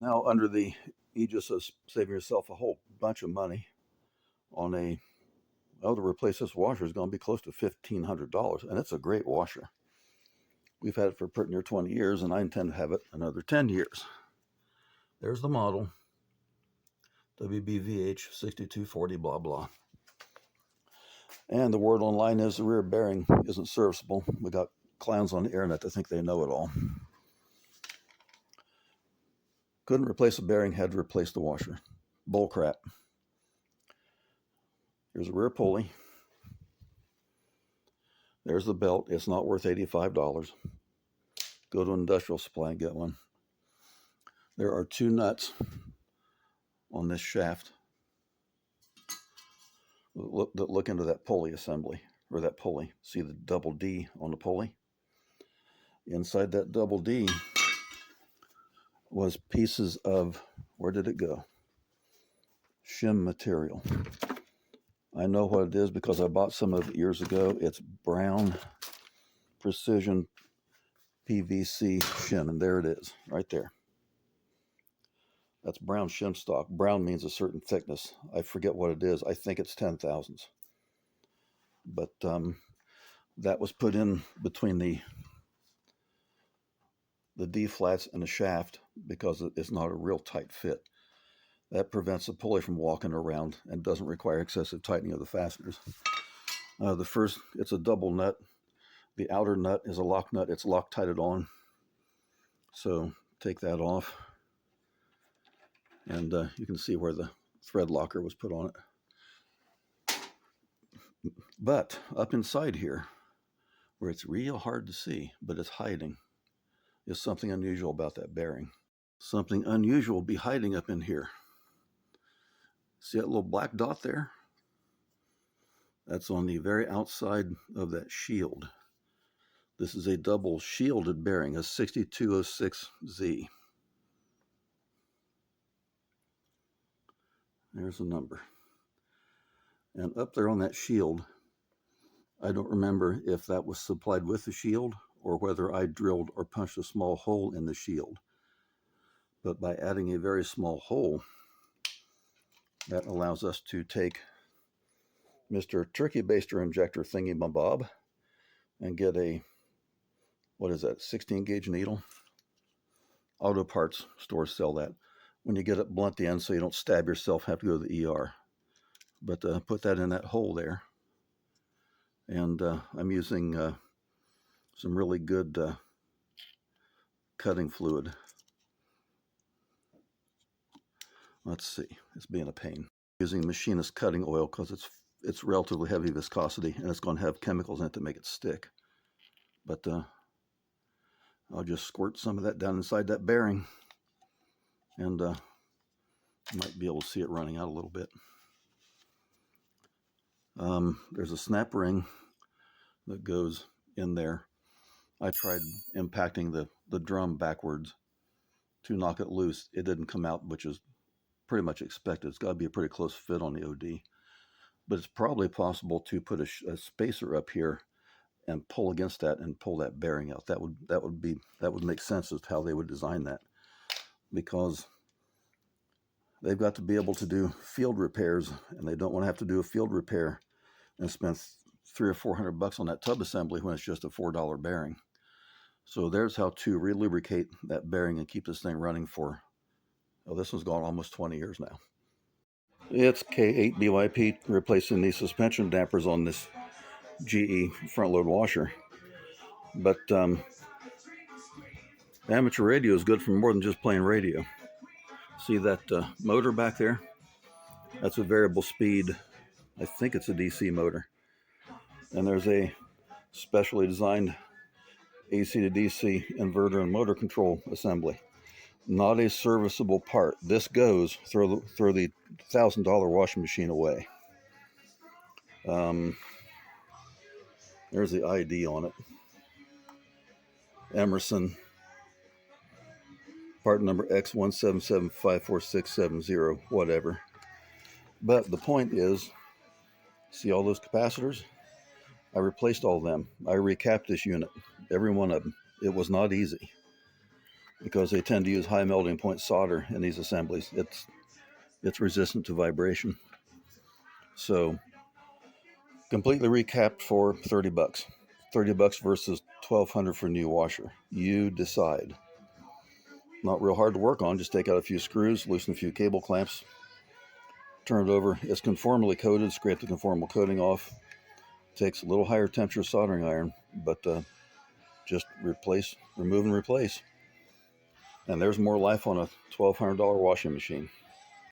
Now, under the aegis of saving yourself a whole bunch of money on to replace this washer is going to be close to $1,500, and it's a great washer. We've had it for pretty near 20 years, and I intend to have it another 10 years. There's the model, WBVH 6240, blah, blah. And the word online is the rear bearing isn't serviceable. We got clowns on the internet that think they know it all. Couldn't replace the bearing, had to replace the washer. Bull crap. Here's a rear pulley. There's the belt. It's not worth $85. Go to an industrial supply and get one. There are two nuts on this shaft that look into that pulley assembly, or that pulley. See the double D on the pulley? Inside that double D was pieces of, where did it go? Shim material. I know what it is because I bought some of it years ago. It's brown precision PVC shim, and there it is, right there. That's brown shim stock. Brown means a certain thickness. I forget what it is. I think it's 10,000ths. But that was put in between the D flats and the shaft because it's not a real tight fit. That prevents the pulley from walking around and doesn't require excessive tightening of the fasteners. The first, it's a double nut. The outer nut is a lock nut. It's Loctited on. So take that off. And you can see where the thread locker was put on it. But up inside here, where it's real hard to see, but it's hiding, is something unusual about that bearing. Something unusual will be hiding up in here. See that little black dot there? That's on the very outside of that shield. This is a double shielded bearing, a 6206Z. There's the number. And up there on that shield, I don't remember if that was supplied with the shield or whether I drilled or punched a small hole in the shield. But by adding a very small hole, that allows us to take Mr. Turkey Baster Injector thingy-mabob and get a, what is that, 16 gauge needle? Auto parts stores sell that. When you get it, blunt the end so you don't stab yourself, have to go to the ER. But put that in that hole there. And I'm using some really good cutting fluid. Let's see, it's being a pain. Using machinist cutting oil because it's relatively heavy viscosity and it's going to have chemicals in it to make it stick. But I'll just squirt some of that down inside that bearing, and you might be able to see it running out a little bit. There's a snap ring that goes in there. I tried impacting the drum backwards to knock it loose. It didn't come out, which is pretty much expected. It's got to be a pretty close fit on the OD. But it's probably possible to put a spacer up here and pull against that and pull that bearing out. That would make sense as to how they would design that, because they've got to be able to do field repairs, and they don't want to have to do a field repair and spend $300 or $400 on that tub assembly when it's just a $4 bearing. So there's how to relubricate that bearing and keep this thing running for, oh, this one's gone almost 20 years now. It's K8byp replacing the suspension dampers on this GE front load washer. But amateur radio is good for more than just playing radio. See that motor back there? That's a variable speed. I think it's a DC motor. And there's a specially designed AC to DC inverter and motor control assembly. Not a serviceable part. This goes, throw the $1,000 washing machine away. There's the ID on it. Emerson, part number X177546670, whatever. But the point is, see all those capacitors? I replaced all of them. I recapped this unit, every one of them. It was not easy. because they tend to use high melting point solder in these assemblies. It's resistant to vibration. So completely recapped for 30 bucks. 30 bucks versus 1,200 for a new washer. You decide. Not real hard to work on. Just take out a few screws, loosen a few cable clamps, turn it over. It's conformally coated. Scrape the conformal coating off. Takes a little higher temperature soldering iron, but just remove and replace. And there's more life on a $1,200 washing machine.